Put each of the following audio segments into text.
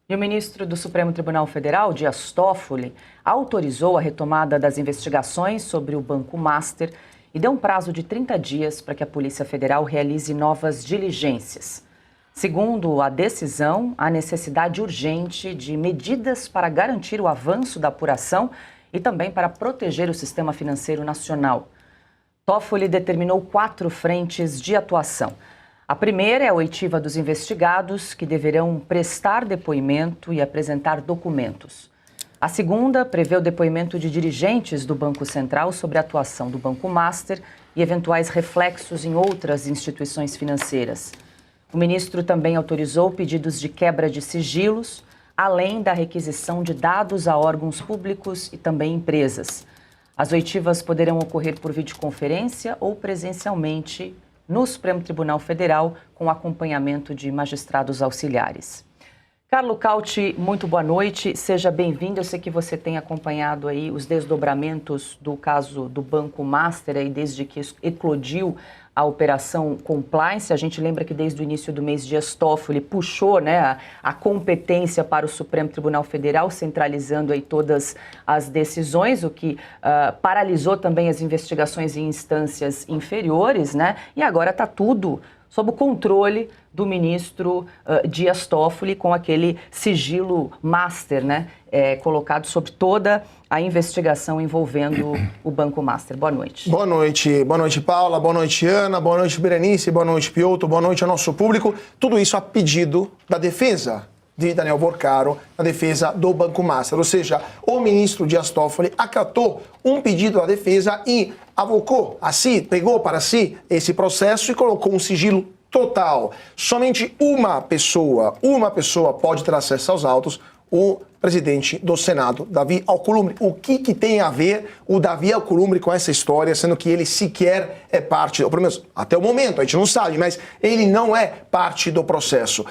E o ministro do Supremo Tribunal Federal, Dias Toffoli, autorizou a retomada das investigações sobre o Banco Master e deu um prazo de 30 dias para que a Polícia Federal realize novas diligências. Segundo a decisão, há necessidade urgente de medidas para garantir o avanço da apuração e também para proteger o sistema financeiro nacional. Toffoli determinou 4 frentes de atuação. A primeira é a oitiva dos investigados, que deverão prestar depoimento e apresentar documentos. A segunda prevê o depoimento de dirigentes do Banco Central sobre a atuação do Banco Master e eventuais reflexos em outras instituições financeiras. O ministro também autorizou pedidos de quebra de sigilos, além da requisição de dados a órgãos públicos e também empresas. As oitivas poderão ocorrer por videoconferência ou presencialmente no Supremo Tribunal Federal, com acompanhamento de magistrados auxiliares. Carlo Cauti, muito boa noite, seja bem-vindo. Eu sei que você tem acompanhado aí os desdobramentos do caso do Banco Master, aí desde que eclodiu a Operação Compliance. A gente lembra que desde o início do mês Dias Toffoli puxou, né, a competência para o Supremo Tribunal Federal, centralizando aí todas as decisões, o que paralisou também as investigações em instâncias inferiores, né? E agora está tudo sob o controle do ministro Dias Toffoli, com aquele sigilo master, né, colocado sobre toda a investigação envolvendo o Banco Master. Boa noite. Boa noite, Paula, boa noite, Ana, boa noite, Berenice, boa noite, Piotr, boa noite ao nosso público. Tudo isso a pedido da defesa de Daniel Borcaro, na defesa do Banco Master. Ou seja, o ministro Dias Toffoli acatou um pedido da defesa e avocou a si, pegou para si esse processo e colocou um sigilo total. Somente uma pessoa pode ter acesso aos autos, o presidente do Senado, Davi Alcolumbre. O que tem a ver o Davi Alcolumbre com essa história, sendo que ele sequer é parte, ou pelo menos até o momento, a gente não sabe, mas ele não é parte do processo.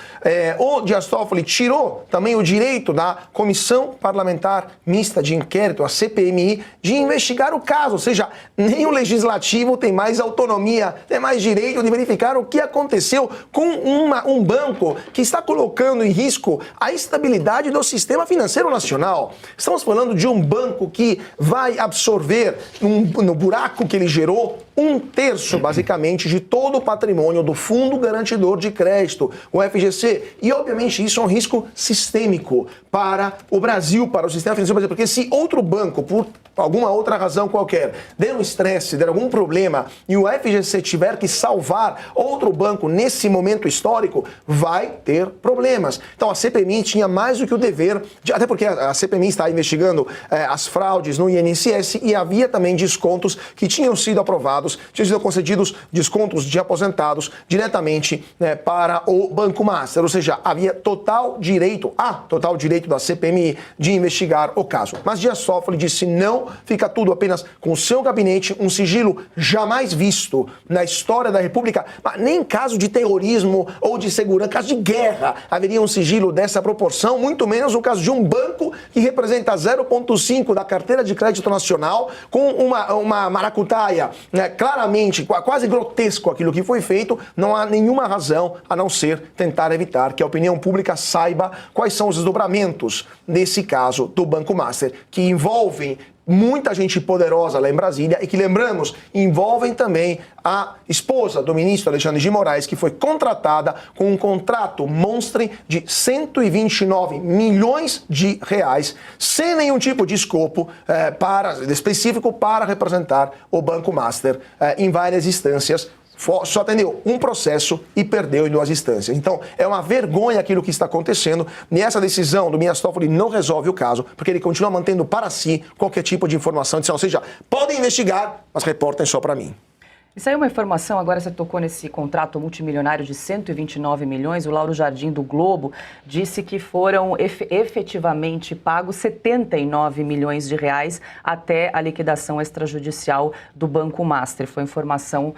O Dias Toffoli tirou também o direito da Comissão Parlamentar Mista de Inquérito, a CPMI, de investigar o caso, ou seja, nem o Legislativo tem mais autonomia, tem mais direito de verificar o que aconteceu com um banco que está colocando em risco a estabilidade do sistema financeiro nacional. Estamos falando de um banco que vai absorver, no buraco que ele gerou, 1/3, basicamente, de todo o patrimônio do Fundo Garantidor de Crédito, o FGC. E, obviamente, isso é um risco sistêmico para o Brasil, para o sistema financeiro brasileiro. Porque se outro banco, por alguma outra razão qualquer, der um estresse, der algum problema, e o FGC tiver que salvar outro banco nesse momento histórico, vai ter problemas. Então, a CPMI tinha mais do que o dever, até porque a CPMI está investigando as fraudes no INSS e havia também descontos que tinham sido aprovados, tinham sido concedidos descontos de aposentados diretamente para o Banco Master. Ou seja, havia total direito da CPMI de investigar o caso. Mas Dias Toffoli disse não, fica tudo apenas com o seu gabinete, um sigilo jamais visto na história da República, mas nem em caso de terrorismo ou de segurança, caso de guerra, haveria um sigilo dessa proporção, muito menos no caso de um banco que representa 0,5% da carteira de crédito nacional, com uma maracutaia, né, claramente, quase grotesco aquilo que foi feito. Não há nenhuma razão a não ser tentar evitar que a opinião pública saiba quais são os desdobramentos desse caso do Banco Master, que envolvem muita gente poderosa lá em Brasília e que, lembramos, envolvem também a esposa do ministro Alexandre de Moraes, que foi contratada com um contrato monstre de 129 milhões de reais, sem nenhum tipo de escopo específico para representar o Banco Master em várias instâncias. Só atendeu um processo e perdeu em 2 instâncias. Então, é uma vergonha aquilo que está acontecendo. E essa decisão do Dias Toffoli não resolve o caso, porque ele continua mantendo para si qualquer tipo de informação. Ou seja, podem investigar, mas reportem só para mim. E saiu uma informação, agora você tocou nesse contrato multimilionário de 129 milhões, o Lauro Jardim do Globo disse que foram efetivamente pagos 79 milhões de reais até a liquidação extrajudicial do Banco Master. Foi informação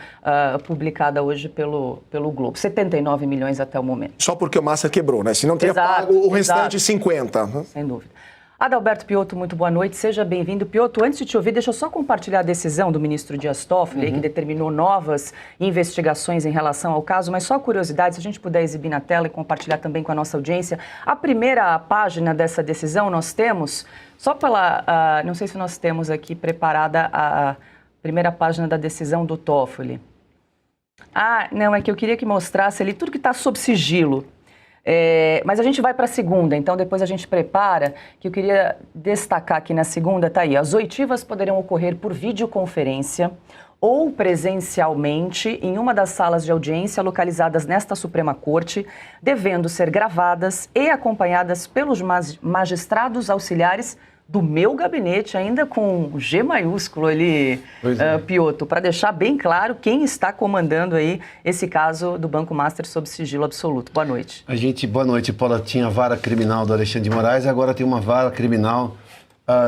publicada hoje pelo Globo. 79 milhões até o momento. Só porque o Master quebrou, né? Se não teria pago o restante 50. Sem dúvida. Adalberto Piotto, muito boa noite, seja bem-vindo. Piotto, antes de te ouvir, deixa eu só compartilhar a decisão do ministro Dias Toffoli, que determinou novas investigações em relação ao caso, mas só curiosidade, se a gente puder exibir na tela e compartilhar também com a nossa audiência. A primeira página dessa decisão nós temos, só pela, não sei se nós temos aqui preparada a primeira página da decisão do Toffoli. Não, é que eu queria que mostrasse ali tudo que está sob sigilo. Mas a gente vai para a segunda, então depois a gente prepara, que eu queria destacar aqui na segunda, tá aí, as oitivas poderão ocorrer por videoconferência ou presencialmente em uma das salas de audiência localizadas nesta Suprema Corte, devendo ser gravadas e acompanhadas pelos magistrados auxiliares do meu gabinete, ainda com G maiúsculo ali, Piotto, para deixar bem claro quem está comandando aí esse caso do Banco Master sob sigilo absoluto. Boa noite. Boa noite, Paula. Tinha a vara criminal do Alexandre de Moraes, agora tem uma vara criminal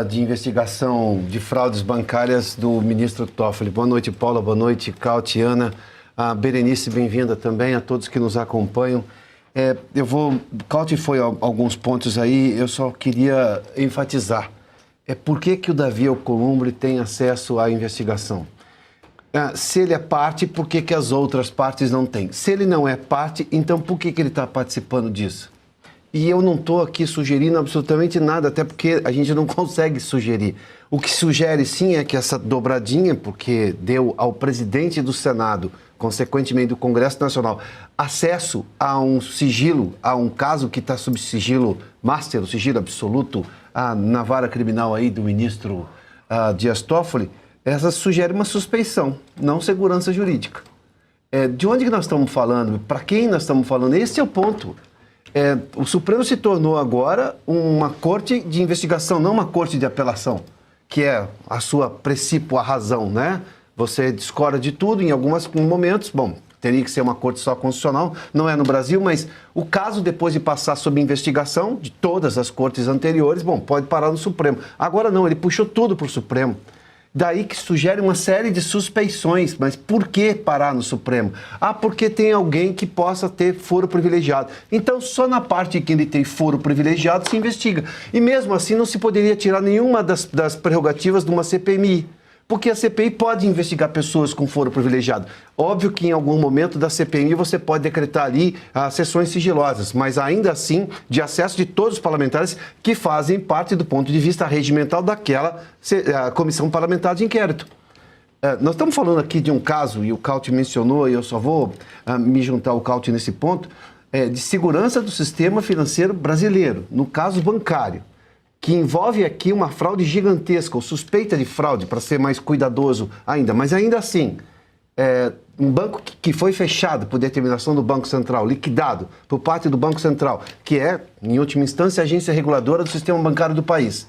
de investigação de fraudes bancárias do ministro Toffoli. Boa noite, Paula. Boa noite, Cauti, Ana. A Berenice, bem-vinda também, a todos que nos acompanham. Cauti foi a alguns pontos aí, eu só queria enfatizar. Por que o Davi Alcolumbre tem acesso à investigação? Se ele é parte, por que as outras partes não têm? Se ele não é parte, então por que ele está participando disso? E eu não estou aqui sugerindo absolutamente nada, até porque a gente não consegue sugerir. O que sugere sim é que essa dobradinha, porque deu ao presidente do Senado, consequentemente do Congresso Nacional, acesso a um sigilo, a um caso que está sob sigilo master, o sigilo absoluto, na vara criminal aí do ministro Dias Toffoli, essa sugere uma suspeição, não segurança jurídica. De onde que nós estamos falando? Para quem nós estamos falando? Esse é o ponto. O Supremo se tornou agora uma corte de investigação, não uma corte de apelação, que é a sua princípio, a razão, né? Você discorda de tudo em alguns momentos, teria que ser uma corte só constitucional, não é no Brasil, mas o caso, depois de passar sob investigação de todas as cortes anteriores, pode parar no Supremo. Agora não, ele puxou tudo para o Supremo. Daí que sugere uma série de suspeições, mas por que parar no Supremo? Porque tem alguém que possa ter foro privilegiado. Então, só na parte que ele tem foro privilegiado se investiga. E mesmo assim não se poderia tirar nenhuma das prerrogativas de uma CPMI. Porque a CPI pode investigar pessoas com foro privilegiado. Óbvio que em algum momento da CPMI você pode decretar ali sessões sigilosas, mas ainda assim de acesso de todos os parlamentares que fazem parte do ponto de vista regimental daquela comissão parlamentar de inquérito. Nós estamos falando aqui de um caso, e o Cauti mencionou, e eu só vou me juntar ao Cauti nesse ponto, de segurança do sistema financeiro brasileiro, no caso bancário, que envolve aqui uma fraude gigantesca, ou suspeita de fraude, para ser mais cuidadoso ainda. Mas ainda assim, um banco que foi fechado por determinação do Banco Central, liquidado por parte do Banco Central, que é, em última instância, a agência reguladora do sistema bancário do país.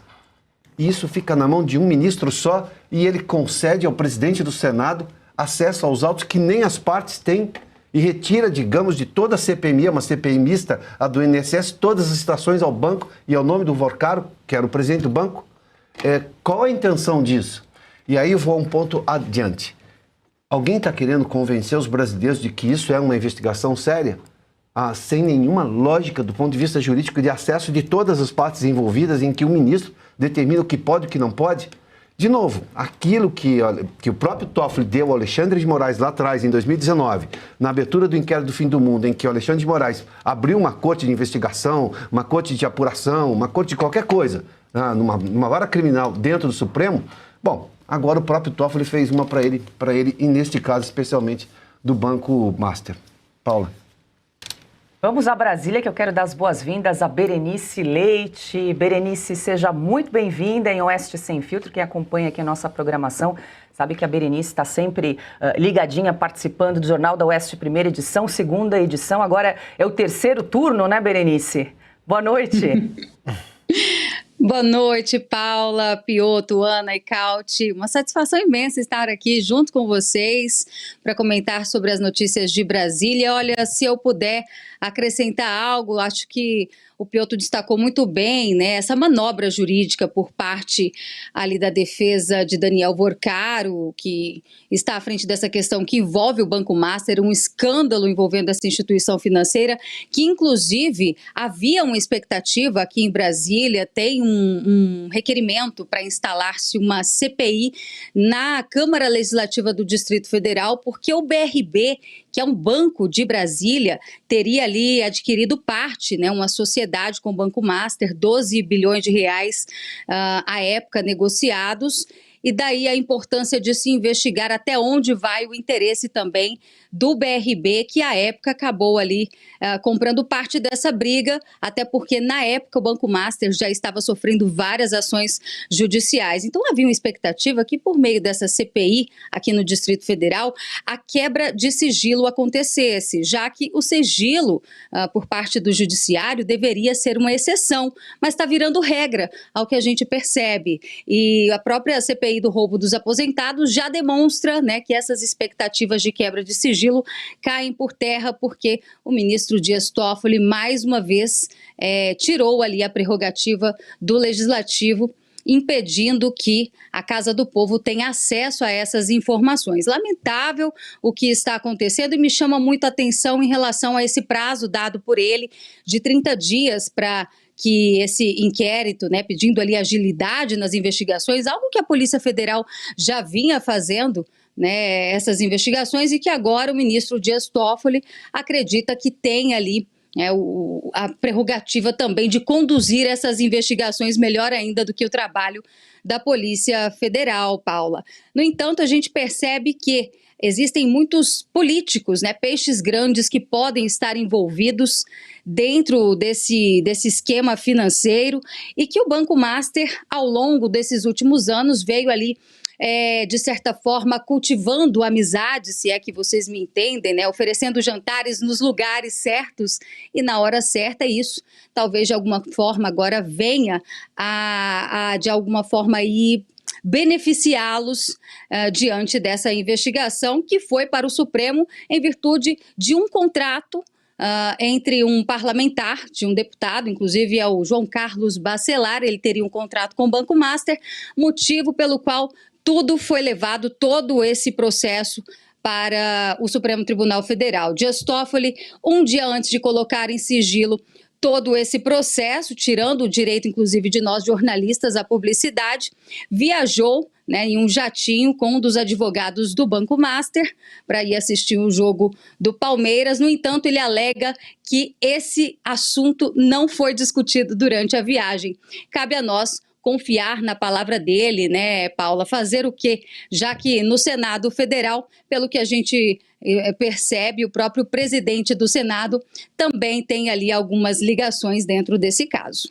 E isso fica na mão de um ministro só e ele concede ao presidente do Senado acesso aos autos que nem as partes têm e retira, digamos, de toda a CPMI, uma CPI mista, a do INSS, todas as citações ao banco e ao nome do Vorcaro, que era o presidente do banco. Qual a intenção disso? E aí eu vou a um ponto adiante. Alguém está querendo convencer os brasileiros de que isso é uma investigação séria? Sem nenhuma lógica do ponto de vista jurídico de acesso de todas as partes envolvidas em que o ministro determina o que pode e o que não pode? De novo, aquilo que o próprio Toffoli deu ao Alexandre de Moraes lá atrás, em 2019, na abertura do inquérito do fim do mundo, em que o Alexandre de Moraes abriu uma corte de investigação, uma corte de apuração, uma corte de qualquer coisa, numa vara criminal dentro do Supremo, agora o próprio Toffoli fez uma para ele, e neste caso especialmente do Banco Master. Paula. Vamos a Brasília, que eu quero dar as boas-vindas a Berenice Leite. Berenice, seja muito bem-vinda em Oeste Sem Filtro. Quem acompanha aqui a nossa programação sabe que a Berenice está sempre ligadinha, participando do Jornal da Oeste, primeira edição, segunda edição. Agora é o terceiro turno, né, Berenice? Boa noite. Boa noite, Paula, Piotto, Ana e Cauti. Uma satisfação imensa estar aqui junto com vocês para comentar sobre as notícias de Brasília. Olha, se eu puder acrescentar algo, acho que o Piotto destacou muito bem, né, essa manobra jurídica por parte ali da defesa de Daniel Vorcaro, que está à frente dessa questão que envolve o Banco Master, um escândalo envolvendo essa instituição financeira, que inclusive havia uma expectativa aqui em Brasília, tem um requerimento para instalar-se uma CPI na Câmara Legislativa do Distrito Federal, porque o BRB, que é um banco de Brasília, teria ali adquirido parte, né, uma sociedade com o Banco Master, 12 bilhões de reais à época negociados. E daí a importância de se investigar até onde vai o interesse também do BRB, que à época acabou ali comprando parte dessa briga, até porque na época o Banco Master já estava sofrendo várias ações judiciais. Então havia uma expectativa que por meio dessa CPI aqui no Distrito Federal, a quebra de sigilo acontecesse, já que o sigilo por parte do judiciário deveria ser uma exceção, mas está virando regra ao que a gente percebe. E a própria CPI do roubo dos aposentados já demonstra, né, que essas expectativas de quebra de sigilo caem por terra, porque o ministro Dias Toffoli, mais uma vez, tirou ali a prerrogativa do Legislativo, impedindo que a Casa do Povo tenha acesso a essas informações. Lamentável o que está acontecendo e me chama muito a atenção em relação a esse prazo dado por ele de 30 dias para que esse inquérito, né, pedindo ali agilidade nas investigações, algo que a Polícia Federal já vinha fazendo, né, essas investigações, e que agora o ministro Dias Toffoli acredita que tem ali a prerrogativa também de conduzir essas investigações melhor ainda do que o trabalho da Polícia Federal, Paula. No entanto, a gente percebe que existem muitos políticos, né, peixes grandes que podem estar envolvidos dentro desse esquema financeiro e que o Banco Master, ao longo desses últimos anos, veio ali, de certa forma, cultivando amizade, se é que vocês me entendem, né, oferecendo jantares nos lugares certos e na hora certa. Isso talvez de alguma forma agora venha de alguma forma aí beneficiá-los diante dessa investigação que foi para o Supremo em virtude de um contrato entre um parlamentar, de um deputado, inclusive é o João Carlos Bacelar. Ele teria um contrato com o Banco Master, motivo pelo qual tudo foi levado, todo esse processo, para o Supremo Tribunal Federal. Dias Toffoli, um dia antes de colocar em sigilo todo esse processo, tirando o direito, inclusive, de nós jornalistas à publicidade, viajou, né, em um jatinho com um dos advogados do Banco Master para ir assistir o jogo do Palmeiras. No entanto, ele alega que esse assunto não foi discutido durante a viagem. Cabe a nós confiar na palavra dele, né, Paula? Fazer o quê? Já que no Senado Federal, pelo que a gente percebe, o próprio presidente do Senado também tem ali algumas ligações dentro desse caso.